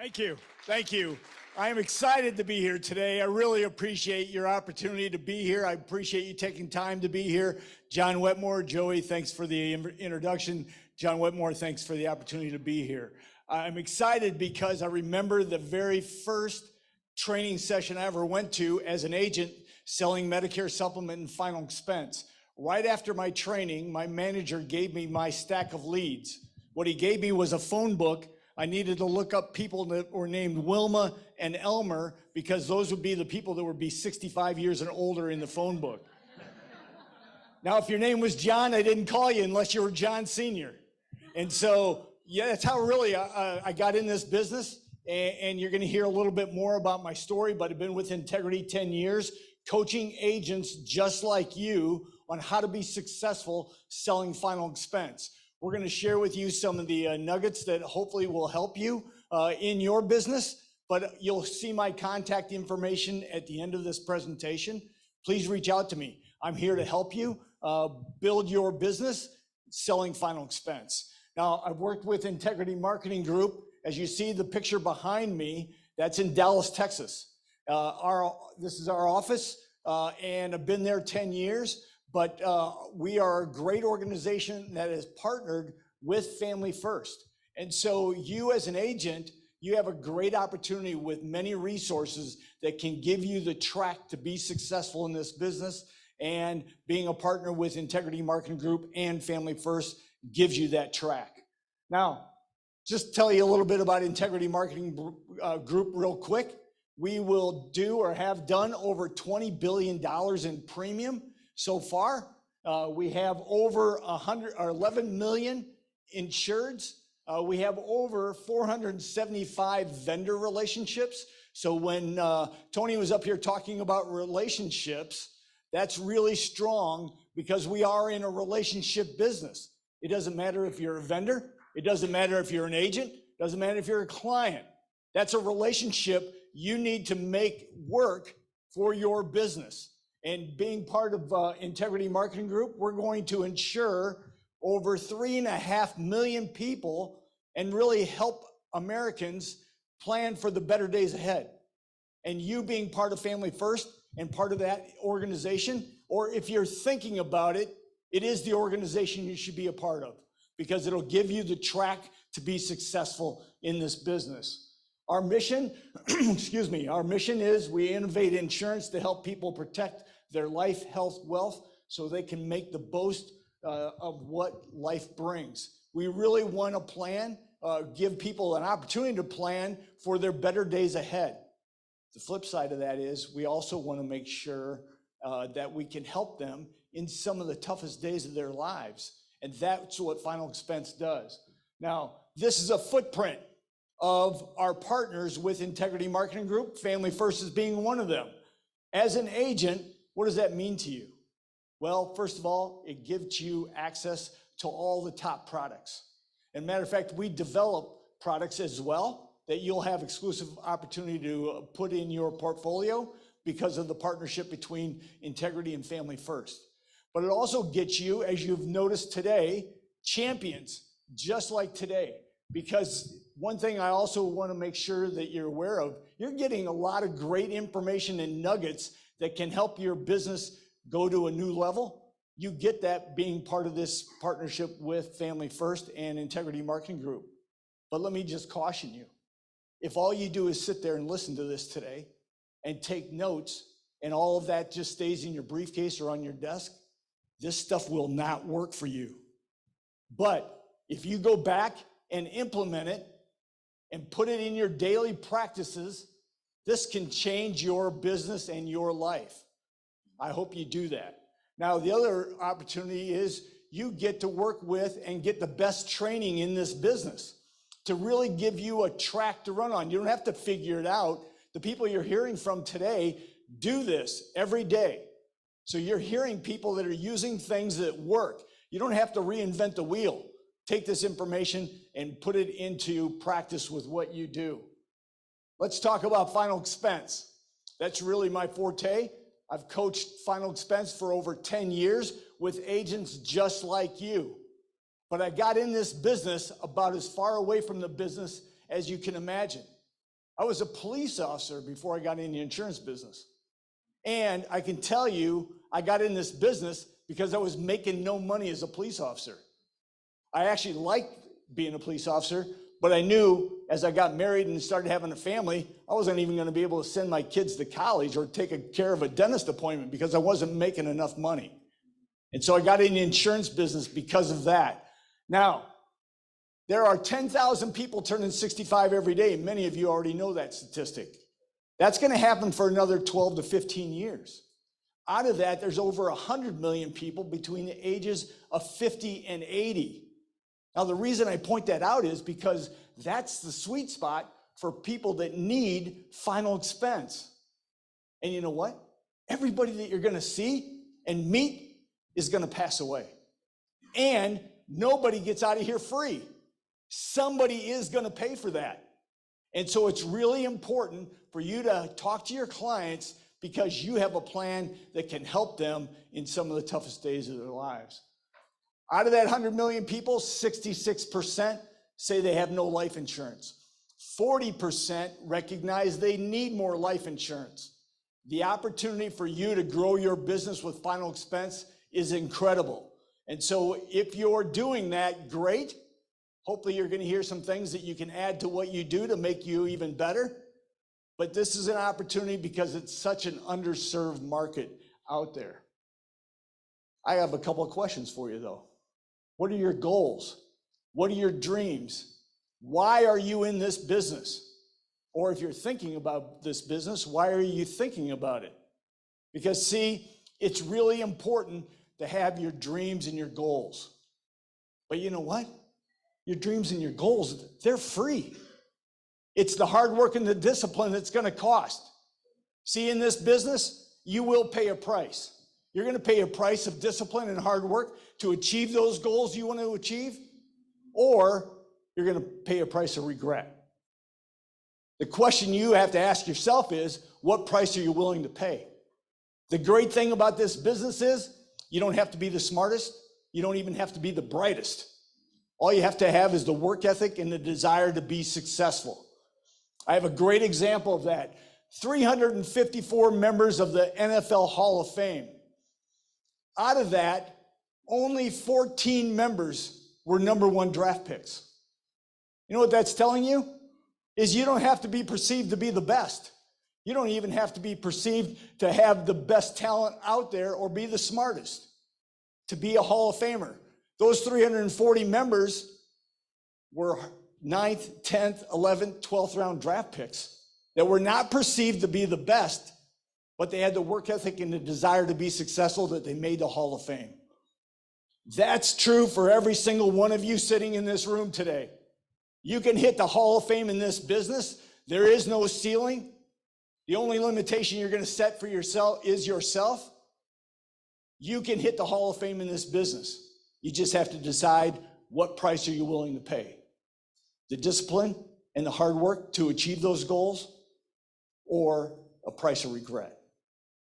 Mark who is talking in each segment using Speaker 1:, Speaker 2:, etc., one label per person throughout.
Speaker 1: Thank you. Thank you. I am excited to be here today. I really appreciate your opportunity to be here. I appreciate you taking time to be here. John Wetmore, Joey, thanks for the introduction. John Wetmore, thanks for the opportunity to be here. I'm excited because I remember the very first training session I ever went to as an agent selling Medicare supplement and final expense. Right after my training, my manager gave me my stack of leads. What he gave me was a phone book. I needed to look up people that were named Wilma and Elmer because those would be the people that would be 65 years and older in the phone book. Now, if your name was John, I didn't call you unless you were John Sr. And so, yeah, that's how really I got in this business. And you're going to hear a little bit more about my story, but I've been with Integrity 10 years, coaching agents just like you on how to be successful selling final expense. We're going to share with you some of the nuggets that hopefully will help you in your business, but you'll see my contact information at the end of this presentation. Please reach out to me. I'm here to help you build your business selling final expense. Now, I've worked with Integrity Marketing Group. As you see the picture behind me, that's in Dallas, Texas. This is our office, and I've been there 10 years. But we are a great organization that is partnered with Family First. And so you as an agent, you have a great opportunity with many resources that can give you the track to be successful in this business. And being a partner with Integrity Marketing Group and Family First gives you that track. Now, just tell you a little bit about Integrity Marketing Group real quick. We will do or have done over $20 billion in premium. So far, we have over 11 million insureds. We have over 475 vendor relationships. So when Tony was up here talking about relationships, that's really strong because we are in a relationship business. It doesn't matter if you're a vendor. It doesn't matter if you're an agent. It doesn't matter if you're a client. That's a relationship you need to make work for your business. And being part of Integrity Marketing Group, we're going to insure over 3.5 million people and really help Americans plan for the better days ahead. And you being part of Family First and part of that organization, or if you're thinking about it, it is the organization you should be a part of because it'll give you the track to be successful in this business. Our mission, excuse me, our mission is we innovate insurance to help people protect their life, health, wealth, so they can make the most of what life brings. We really want to plan, give people an opportunity to plan for their better days ahead. The flip side of that is we also want to make sure that we can help them in some of the toughest days of their lives. And that's what Final Expense does. Now, this is a footprint of our partners with Integrity Marketing Group, Family First is being one of them. As an agent, what does that mean to you? Well, first of all, it gives you access to all the top products. And matter of fact, we develop products as well that you'll have exclusive opportunity to put in your portfolio because of the partnership between Integrity and Family First. But it also gets you, as you've noticed today, champions just like today. Because one thing I also want to make sure that you're aware of, you're getting a lot of great information and nuggets that can help your business go to a new level. You get that being part of this partnership with Family First and Integrity Marketing Group. But let me just caution you. If all you do is sit there and listen to this today and take notes and all of that just stays in your briefcase or on your desk, this stuff will not work for you. But if you go back and implement it and put it in your daily practices, this can change your business and your life. I hope you do that. Now, the other opportunity is you get to work with and get the best training in this business to really give you a track to run on. You don't have to figure it out. The people you're hearing from today do this every day. So you're hearing people that are using things that work. You don't have to reinvent the wheel. Take this information and put it into practice with what you do. Let's talk about Final Expense. That's really my forte. I've coached Final Expense for over 10 years with agents just like you. But I got in this business about as far away from the business as you can imagine. I was a police officer before I got in the insurance business. And I can tell you, I got in this business because I was making no money as a police officer. I actually liked being a police officer, but I knew as I got married and started having a family, I wasn't even going to be able to send my kids to college or take care of a dentist appointment because I wasn't making enough money. And so I got in the insurance business because of that. Now, there are 10,000 people turning 65 every day. Many of you already know that statistic. That's going to happen for another 12 to 15 years. Out of that, there's over 100 million people between the ages of 50 and 80. Now, the reason I point that out is because that's the sweet spot for people that need final expense. And you know what? Everybody that you're going to see and meet is going to pass away. And nobody gets out of here free. Somebody is going to pay for that. And so it's really important for you to talk to your clients because you have a plan that can help them in some of the toughest days of their lives. Out of that 100 million people, 66% say they have no life insurance. 40% recognize they need more life insurance. The opportunity for you to grow your business with final expense is incredible. And so if you're doing that, great. Hopefully you're going to hear some things that you can add to what you do to make you even better. But this is an opportunity because it's such an underserved market out there. I have a couple of questions for you though. What are your goals? What are your dreams? Why are you in this business? Or if you're thinking about this business, why are you thinking about it? Because see, it's really important to have your dreams and your goals. But you know what? Your dreams and your goals, they're free. It's the hard work and the discipline that's going to cost. See, in this business, you will pay a price. You're going to pay a price of discipline and hard work to achieve those goals you want to achieve, or you're going to pay a price of regret. The question you have to ask yourself is, what price are you willing to pay? The great thing about this business is you don't have to be the smartest. You don't even have to be the brightest. All you have to have is the work ethic and the desire to be successful. I have a great example of that. 354 members of the NFL Hall of Fame. Out of that, only 14 members were #1 draft picks. You know what that's telling you? Is you don't have to be perceived to be the best. You don't even have to be perceived to have the best talent out there or be the smartest to be a Hall of Famer. Those 340 members were 9th, 10th, 11th, 12th round draft picks that were not perceived to be the best, but they had the work ethic and the desire to be successful that they made the Hall of Fame. That's true for every single one of you sitting in this room today. You can hit the Hall of Fame in this business. There is no ceiling. The only limitation you're going to set for yourself is yourself. You can hit the Hall of Fame in this business. You just have to decide what price are you willing to pay. The discipline and the hard work to achieve those goals, or a price of regret.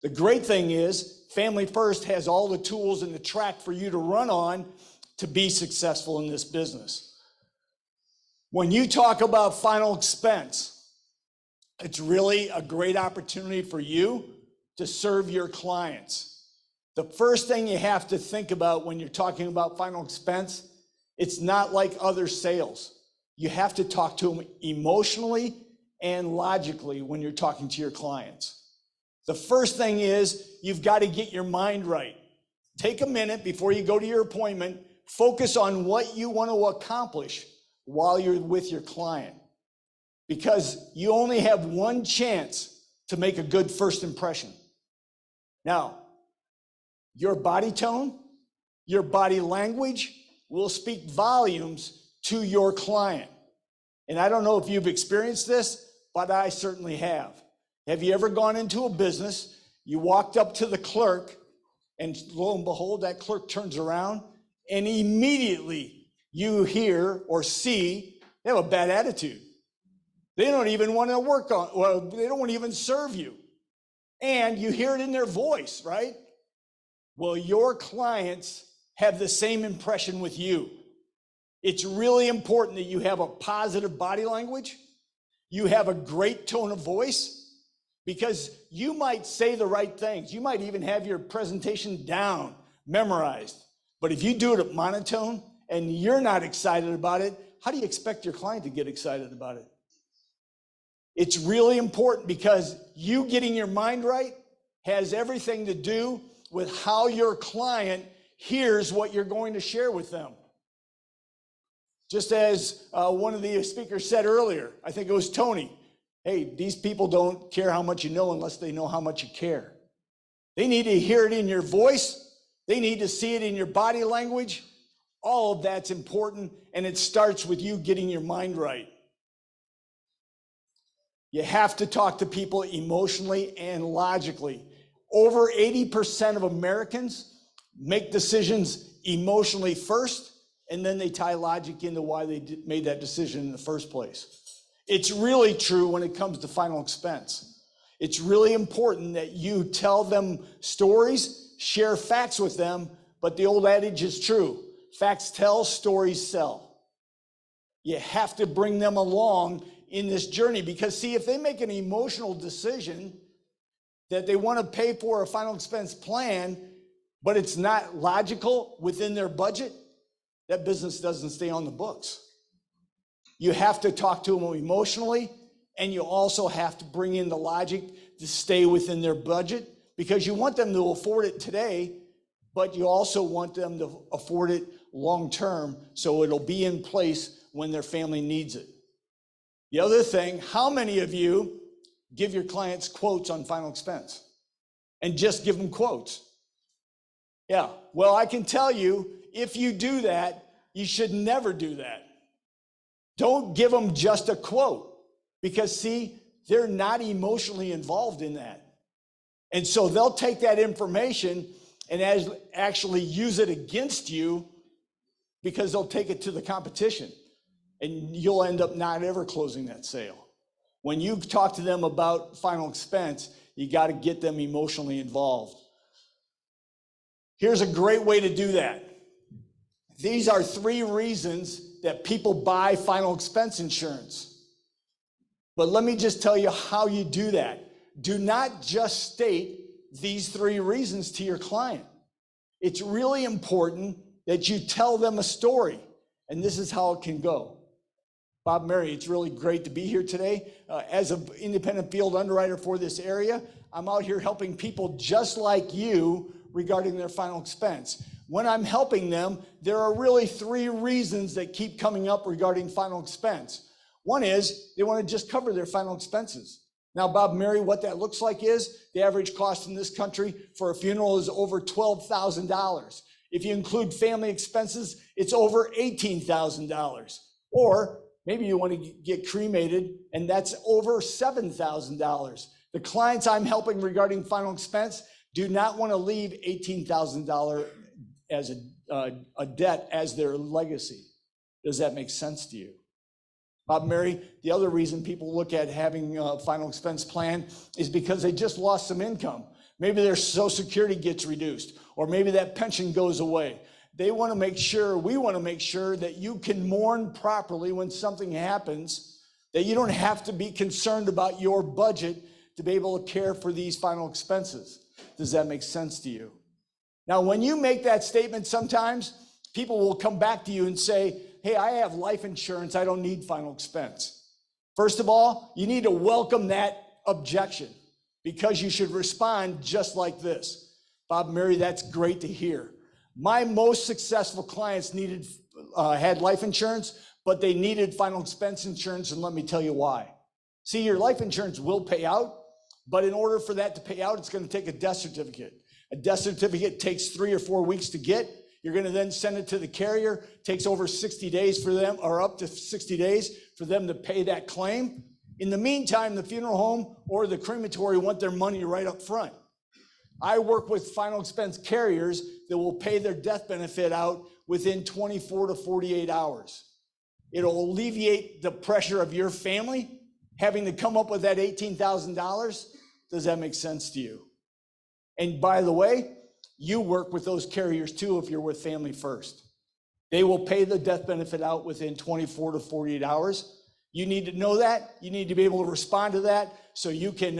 Speaker 1: The great thing is Family First has all the tools and the track for you to run on to be successful in this business. When you talk about final expense, it's really a great opportunity for you to serve your clients. The first thing you have to think about when you're talking about final expense, it's not like other sales. You have to talk to them emotionally and logically when you're talking to your clients. The first thing is you've got to get your mind right. Take a minute before you go to your appointment, focus on what you want to accomplish while you're with your client. Because you only have one chance to make a good first impression. Now, your body tone, your body language will speak volumes to your client. And I don't know if you've experienced this, but I certainly have. Have you ever gone into a business, you walked up to the clerk, and lo and behold, that clerk turns around, and immediately you hear or see they have a bad attitude. They don't even want to work on, well, they don't want to even serve you. And you hear it in their voice, right? Well, your clients have the same impression with you. It's really important that you have a positive body language. you have a great tone of voice, because you might say the right things. You might even have your presentation down, memorized. But if you do it at monotone and you're not excited about it, how do you expect your client to get excited about it? It's really important, because you getting your mind right has everything to do with how your client hears what you're going to share with them. Just as one of the speakers said earlier, I think it was Tony, hey, these people don't care how much you know unless they know how much you care. They need to hear it in your voice. They need to see it in your body language. All of that's important, and it starts with you getting your mind right. You have to talk to people emotionally and logically. Over 80% of Americans make decisions emotionally first, and then they tie logic into why they made that decision in the first place. It's really true when it comes to final expense. It's really important that you tell them stories, share facts with them, but the old adage is true. Facts tell, stories sell. You have to bring them along in this journey, because see, if they make an emotional decision that they want to pay for a final expense plan, but it's not logical within their budget, that business doesn't stay on the books. You have to talk to them emotionally, and you also have to bring in the logic to stay within their budget, because you want them to afford it today, but you also want them to afford it long term, so it'll be in place when their family needs it. The other thing, how many of you give your clients quotes on final expense and just give them quotes? Yeah, well, I can tell you, if you do that, you should never do that. Don't give them just a quote, because see, they're not emotionally involved in that. And so they'll take that information and actually use it against you, because they'll take it to the competition, and you'll end up not ever closing that sale. When you talk to them about final expense, you got to get them emotionally involved. Here's a great way to do that. These are 3 reasons that people buy final expense insurance. But let me just tell you how you do that. Do not just state these 3 reasons to your client. It's really important that you tell them a story, and this is how it can go. Bob, Mary, it's really great to be here today. As an independent field underwriter for this area, I'm out here helping people just like you regarding their final expense. When I'm helping them, there are really 3 reasons that keep coming up regarding final expense. One is they want to just cover their final expenses. Now, Bob, Mary, what that looks like is the average cost in this country for a funeral is over $12,000. If you include family expenses, it's over $18,000. Or maybe you want to get cremated, and that's over $7,000. The clients I'm helping regarding final expense do not want to leave $18,000 as a debt as their legacy. Does that make sense to you? Bob, Mary, the other reason people look at having a final expense plan is because they just lost some income. Maybe their Social Security gets reduced, or maybe that pension goes away. They want to make sure, we want to make sure that you can mourn properly when something happens, that you don't have to be concerned about your budget to be able to care for these final expenses. Does that make sense to you? Now, when you make that statement, sometimes people will come back to you and say, hey, I have life insurance, I don't need final expense. First of all, you need to welcome that objection, because you should respond just like this. Bob, Mary, that's great to hear. My most successful clients had life insurance, but they needed final expense insurance, and let me tell you why. See, your life insurance will pay out, but in order for that to pay out, it's going to take a death certificate. A death certificate takes 3 or 4 weeks to get. You're going to then send it to the carrier. It takes over 60 days for them, or up to 60 days for them to pay that claim. In the meantime, the funeral home or the crematory want their money right up front. I work with final expense carriers that will pay their death benefit out within 24 to 48 hours. It'll alleviate the pressure of your family having to come up with that $18,000. Does that make sense to you? And by the way, you work with those carriers too if you're with Family First. They will pay the death benefit out within 24 to 48 hours. You need to know that. You need to be able to respond to that so you can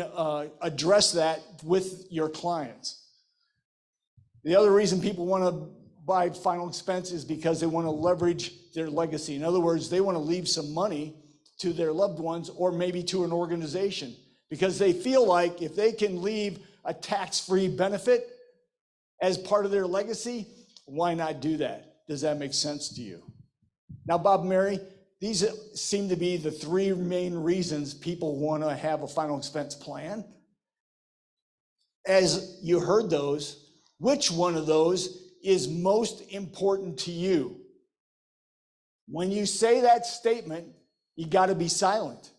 Speaker 1: address that with your clients. The other reason people want to buy final expense is because they want to leverage their legacy. In other words, they want to leave some money to their loved ones or maybe to an organization because they feel like if they can leave a tax-free benefit as part of their legacy, why not do that? Does that make sense to you? Now, Bob and Mary, these seem to be the three main reasons people want to have a final expense plan. As you heard those, which one of those is most important to you? When you say that statement, you got to be silent.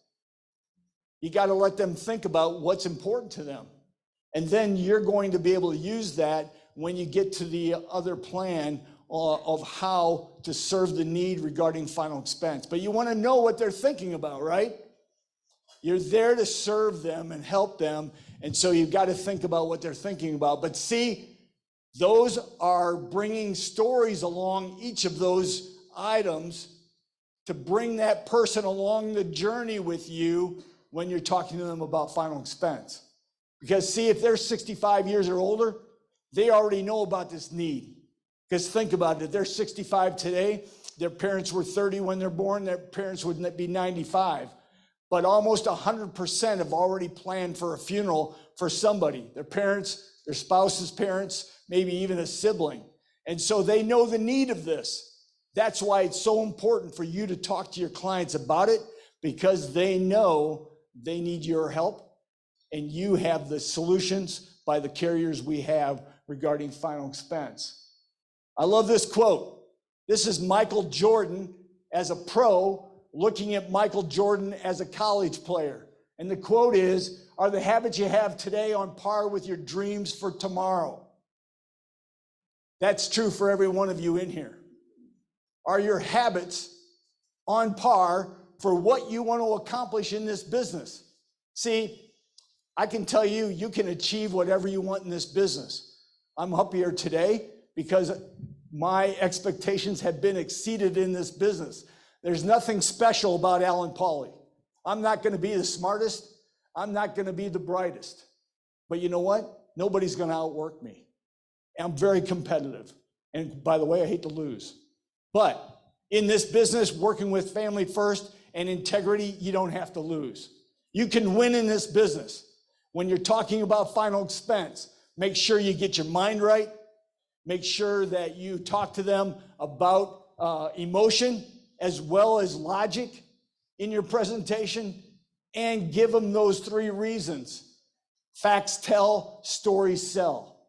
Speaker 1: You got to let them think about what's important to them. And then you're going to be able to use that when you get to the other plan of how to serve the need regarding final expense. But you want to know what they're thinking about, right? You're there to serve them and help them. And so you've got to think about what they're thinking about. But see, those are bringing stories along each of those items to bring that person along the journey with you when you're talking to them about final expense. Because see, if they're 65 years or older, they already know about this need. Because think about it, they're 65 today, their parents were 30 when they're born, their parents would be 95. But almost 100% have already planned for a funeral for somebody, their parents, their spouse's parents, maybe even a sibling. And so they know the need of this. That's why it's so important for you to talk to your clients about it, because they know they need your help, and you have the solutions by the carriers we have regarding final expense. I love this quote. This is Michael Jordan as a pro looking at Michael Jordan as a college player. And the quote is, "Are the habits you have today on par with your dreams for tomorrow?" That's true for every one of you in here. Are your habits on par for what you want to accomplish in this business? See, I can tell you, you can achieve whatever you want in this business. I'm up here today because my expectations have been exceeded in this business. There's nothing special about Allen Pauly. I'm not going to be the smartest. I'm not going to be the brightest. But you know what? Nobody's going to outwork me. I'm very competitive. And by the way, I hate to lose. But in this business, working with family first and integrity, you don't have to lose. You can win in this business. When you're talking about final expense, make sure you get your mind right. Make sure that you talk to them about emotion as well as logic in your presentation, and give them those three reasons. Facts tell, stories sell.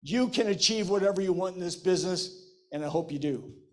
Speaker 1: You can achieve whatever you want in this business, and I hope you do.